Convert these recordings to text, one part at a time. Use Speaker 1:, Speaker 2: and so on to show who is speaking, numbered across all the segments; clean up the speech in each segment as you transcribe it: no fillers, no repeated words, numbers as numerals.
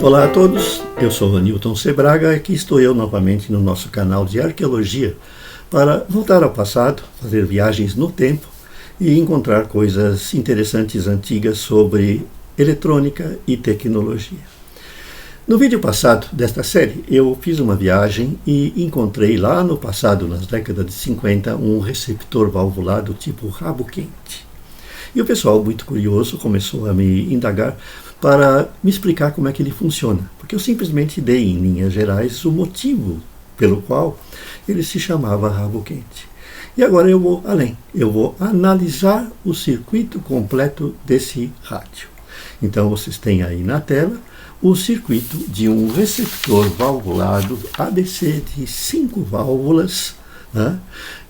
Speaker 1: Olá a todos, eu sou Anilton Sebraga e aqui estou eu novamente no nosso canal de arqueologia para voltar ao passado, fazer viagens no tempo e encontrar coisas interessantes antigas sobre eletrônica e tecnologia. No vídeo passado desta série eu fiz uma viagem e encontrei lá no passado, nas décadas de 50, um receptor valvulado tipo rabo quente. E o pessoal, muito curioso, começou a me indagar para me explicar como é que ele funciona, porque eu simplesmente dei em linhas gerais o motivo pelo qual ele se chamava rabo quente. E agora eu vou além, eu vou analisar o circuito completo desse rádio. Então vocês têm aí na tela o circuito de um receptor valvulado ABC de 5 válvulas, né,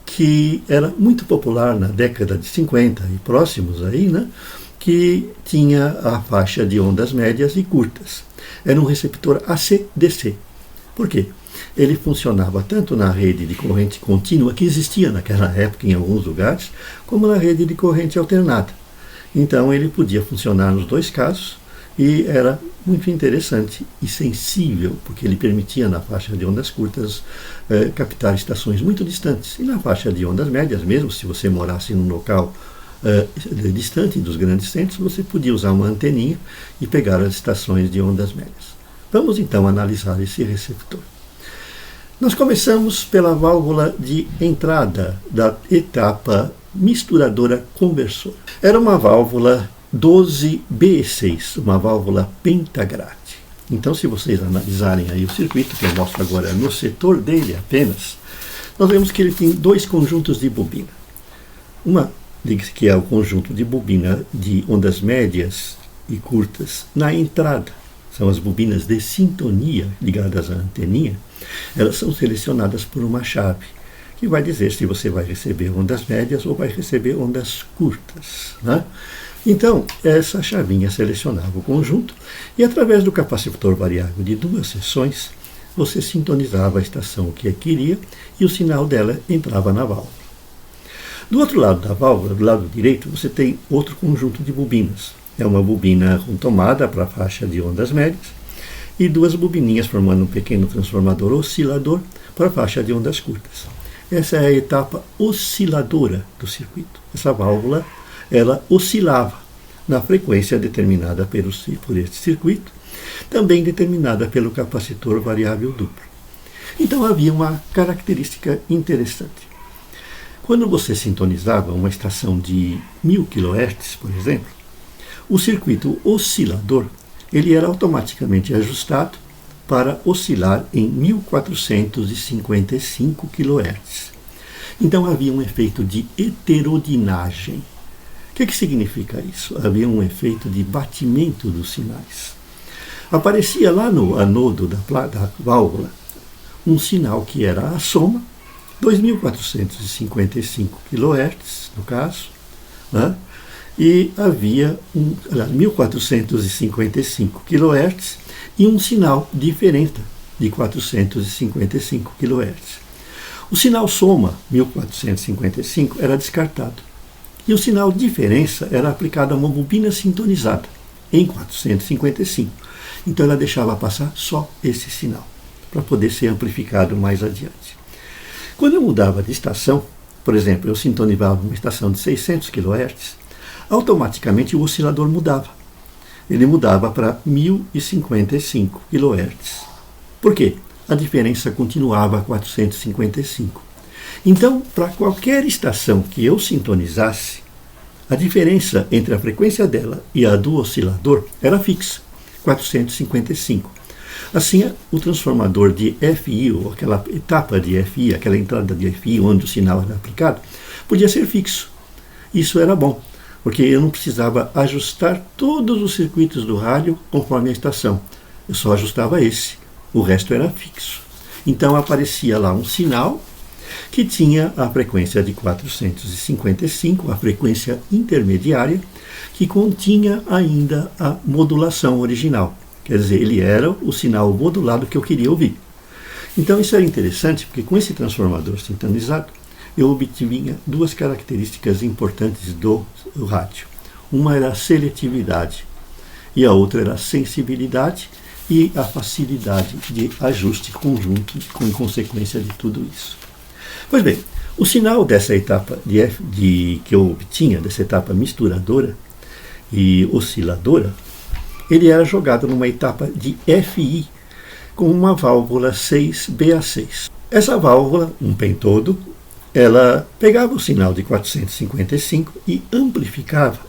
Speaker 1: que era muito popular na década de 50 e próximos aí, né, que tinha a faixa de ondas médias e curtas. Era um receptor AC/DC. Por quê? Ele funcionava tanto na rede de corrente contínua, que existia naquela época em alguns lugares, como na rede de corrente alternada. Então ele podia funcionar nos dois casos e era muito interessante e sensível, porque ele permitia na faixa de ondas curtas captar estações muito distantes. E na faixa de ondas médias, mesmo se você morasse num local distante dos grandes centros, você podia usar uma anteninha e pegar as estações de ondas médias. Vamos então analisar esse receptor. Nós começamos pela válvula de entrada da etapa misturadora conversora. Era uma válvula 12B6, uma válvula pentagrade. Então, se vocês analisarem aí o circuito, que eu mostro agora no setor dele apenas, nós vemos que ele tem dois conjuntos de bobina. Uma que é o conjunto de bobina de ondas médias e curtas na entrada. São as bobinas de sintonia ligadas à anteninha. Elas são selecionadas por uma chave, que vai dizer se você vai receber ondas médias ou vai receber ondas curtas, né? Então, essa chavinha selecionava o conjunto e, através do capacitor variável de 2 seções, você sintonizava a estação que queria e o sinal dela entrava na válvula. Do outro lado da válvula, do lado direito, você tem outro conjunto de bobinas. É uma bobina com tomada para a faixa de ondas médias e 2 bobininhas formando um pequeno transformador oscilador para a faixa de ondas curtas. Essa é a etapa osciladora do circuito. Essa válvula, ela oscilava na frequência determinada por este circuito, também determinada pelo capacitor variável duplo. Então havia uma característica interessante. Quando você sintonizava uma estação de 1000 kHz, por exemplo, o circuito oscilador ele era automaticamente ajustado para oscilar em 1455 kHz. Então havia um efeito de heterodinagem. O que significa isso? Havia um efeito de batimento dos sinais. Aparecia lá no anodo da válvula um sinal que era a soma, 2.455 kHz, no caso, né? E havia 1.455 kHz e um sinal diferente de 455 kHz. O sinal soma, 1.455, era descartado. E o sinal diferença era aplicado a uma bobina sintonizada, em 455. Então ela deixava passar só esse sinal, para poder ser amplificado mais adiante. Quando eu mudava de estação, por exemplo, eu sintonizava uma estação de 600 kHz, automaticamente o oscilador mudava. Ele mudava para 1055 kHz. Por quê? A diferença continuava a 455. Então, para qualquer estação que eu sintonizasse, a diferença entre a frequência dela e a do oscilador era fixa, 455. Assim, o transformador de FI, ou aquela etapa de FI, aquela entrada de FI onde o sinal era aplicado, podia ser fixo. Isso era bom, porque eu não precisava ajustar todos os circuitos do rádio conforme a estação. Eu só ajustava esse, o resto era fixo. Então aparecia lá um sinal que tinha a frequência de 455, a frequência intermediária, que continha ainda a modulação original. Quer dizer, ele era o sinal modulado que eu queria ouvir. Então isso era interessante, porque com esse transformador sintonizado, eu obtinha 2 características importantes do rádio. Uma era a seletividade e a outra era a sensibilidade e a facilidade de ajuste conjunto com consequência de tudo isso. Pois bem, o sinal dessa etapa que eu obtinha, dessa etapa misturadora e osciladora, ele era jogado numa etapa de FI com uma válvula 6BA6. Essa válvula, um pentodo, ela pegava o sinal de 455 e amplificava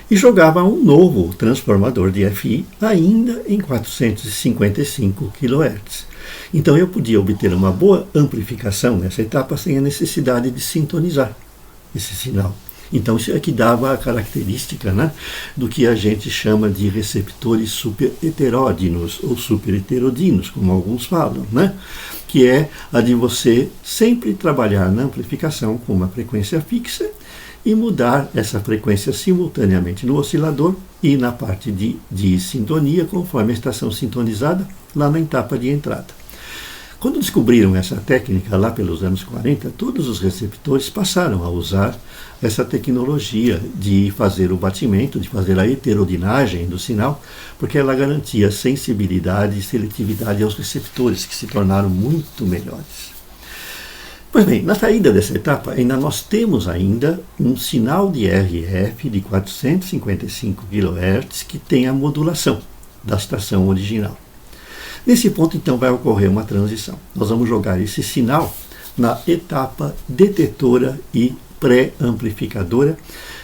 Speaker 1: e jogava um novo transformador de FI ainda em 455 kHz. Então eu podia obter uma boa amplificação nessa etapa sem a necessidade de sintonizar esse sinal. Então isso é que dava a característica, né, do que a gente chama de receptores superheteródinos ou superheterodinos, como alguns falam, né, que é a de você sempre trabalhar na amplificação com uma frequência fixa e mudar essa frequência simultaneamente no oscilador e na parte de sintonia, conforme a estação sintonizada, lá na etapa de entrada. Quando descobriram essa técnica, lá pelos anos 40, todos os receptores passaram a usar essa tecnologia de fazer o batimento, de fazer a heterodinagem do sinal, porque ela garantia sensibilidade e seletividade aos receptores, que se tornaram muito melhores. Pois bem, na saída dessa etapa, nós temos ainda um sinal de RF de 455 kHz que tem a modulação da estação original. Nesse ponto, então, vai ocorrer uma transição. Nós vamos jogar esse sinal na etapa detetora e pré-amplificadora,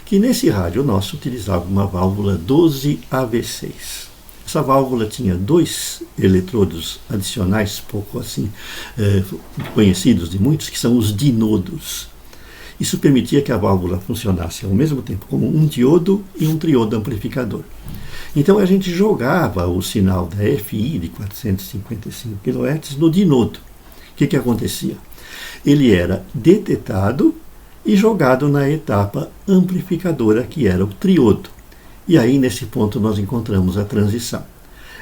Speaker 1: que nesse rádio nosso utilizava uma válvula 12AV6. Essa válvula tinha 2 eletrodos adicionais, pouco assim conhecidos de muitos, que são os dinodos. Isso permitia que a válvula funcionasse ao mesmo tempo como um diodo e um triodo amplificador. Então a gente jogava o sinal da FI de 455 kHz no dinodo. O que acontecia? Ele era detetado e jogado na etapa amplificadora, que era o triodo. E aí, nesse ponto, nós encontramos a transição.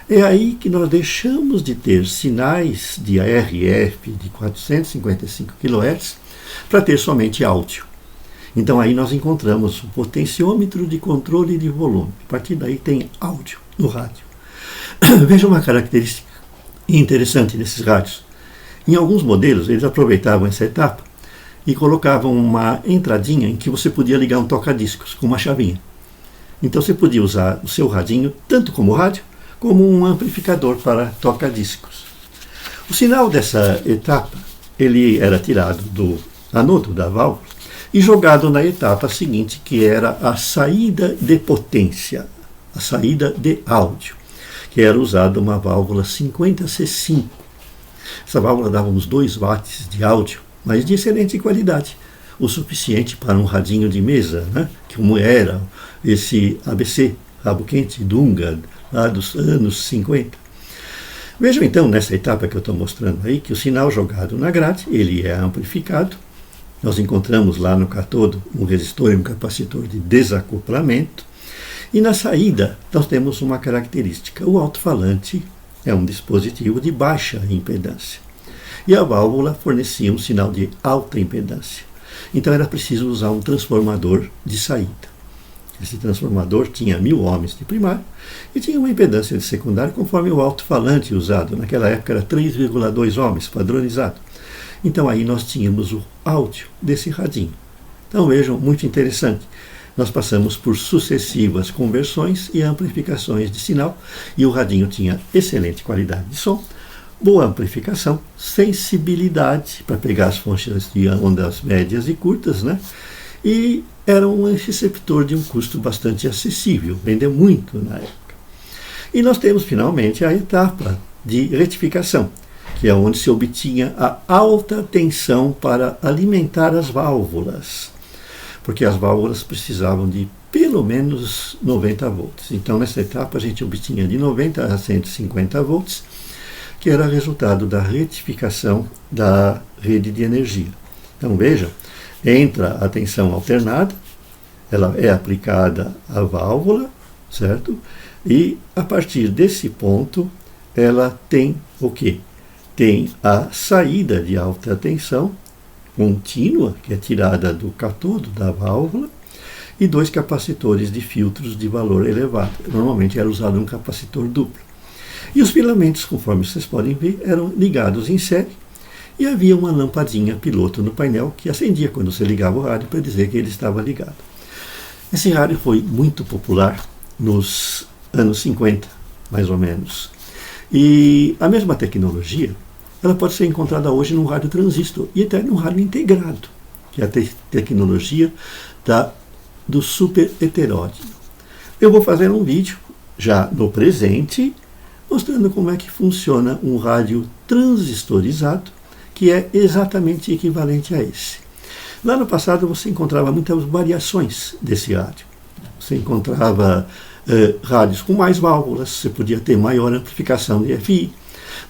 Speaker 1: É aí que nós deixamos de ter sinais de RF de 455 kHz para ter somente áudio. Então aí nós encontramos o potenciômetro de controle de volume. A partir daí tem áudio no rádio. Veja uma característica interessante desses rádios. Em alguns modelos eles aproveitavam essa etapa e colocavam uma entradinha em que você podia ligar um toca-discos com uma chavinha. Então você podia usar o seu radinho tanto como rádio como um amplificador para toca-discos. O sinal dessa etapa ele era tirado do anodo da válvula e jogado na etapa seguinte, que era a saída de potência, a saída de áudio, que era usada uma válvula 50C5. Essa válvula dava uns 2 watts de áudio, mas de excelente qualidade, o suficiente para um radinho de mesa, né? Como era esse ABC, rabo quente, Dunga, lá dos anos 50. Vejam então, nessa etapa que eu estou mostrando aí, que o sinal jogado na grade, ele é amplificado. Nós encontramos lá no catodo um resistor e um capacitor de desacoplamento. E na saída, nós temos uma característica. O alto-falante é um dispositivo de baixa impedância. E a válvula fornecia um sinal de alta impedância. Então era preciso usar um transformador de saída. Esse transformador tinha 1000 ohms de primário e tinha uma impedância de secundário conforme o alto-falante usado. Naquela época era 3,2 ohms, padronizado. Então aí nós tínhamos o áudio desse radinho. Então vejam, muito interessante. Nós passamos por sucessivas conversões e amplificações de sinal e o radinho tinha excelente qualidade de som, boa amplificação, sensibilidade para pegar as fontes de ondas médias e curtas, né? E era um receptor de um custo bastante acessível, vendeu muito na época. E nós temos finalmente a etapa de retificação, que é onde se obtinha a alta tensão para alimentar as válvulas, porque as válvulas precisavam de pelo menos 90 volts. Então, nessa etapa, a gente obtinha de 90 a 150 volts, que era resultado da retificação da rede de energia. Então, vejam, entra a tensão alternada, ela é aplicada à válvula, certo? E, a partir desse ponto, ela tem o quê? Tem a saída de alta tensão contínua, que é tirada do catodo da válvula, e 2 capacitores de filtros de valor elevado. Normalmente era usado um capacitor duplo. E os filamentos, conforme vocês podem ver, eram ligados em série e havia uma lampadinha piloto no painel que acendia quando você ligava o rádio para dizer que ele estava ligado. Esse rádio foi muito popular nos anos 50, mais ou menos. E a mesma tecnologia, ela pode ser encontrada hoje num rádio transistor e até num rádio integrado, que é a tecnologia do super heteródino. Eu vou fazer um vídeo, já no presente, mostrando como é que funciona um rádio transistorizado, que é exatamente equivalente a esse. Lá no passado você encontrava muitas variações desse rádio. Você encontrava rádios com mais válvulas, você podia ter maior amplificação de FI.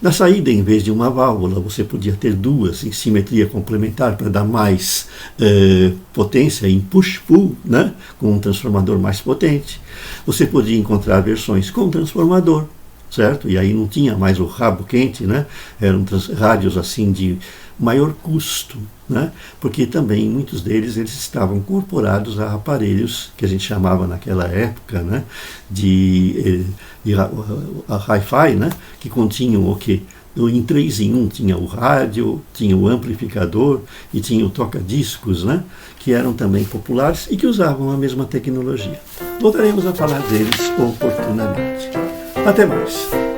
Speaker 1: Na saída, em vez de uma válvula, você podia ter duas em simetria complementar para dar mais potência em push-pull, né? Com um transformador mais potente. Você podia encontrar versões com transformador, certo? E aí não tinha mais o rabo quente, né? Eram rádios assim de maior custo, né? Porque também muitos deles eles estavam incorporados a aparelhos que a gente chamava naquela época, né? de hi-fi, né? Que continham o quê? Em 3 em 1 tinha o rádio, tinha o amplificador e tinha o toca-discos, né? Que eram também populares e que usavam a mesma tecnologia. Voltaremos a falar deles oportunamente. Até mais!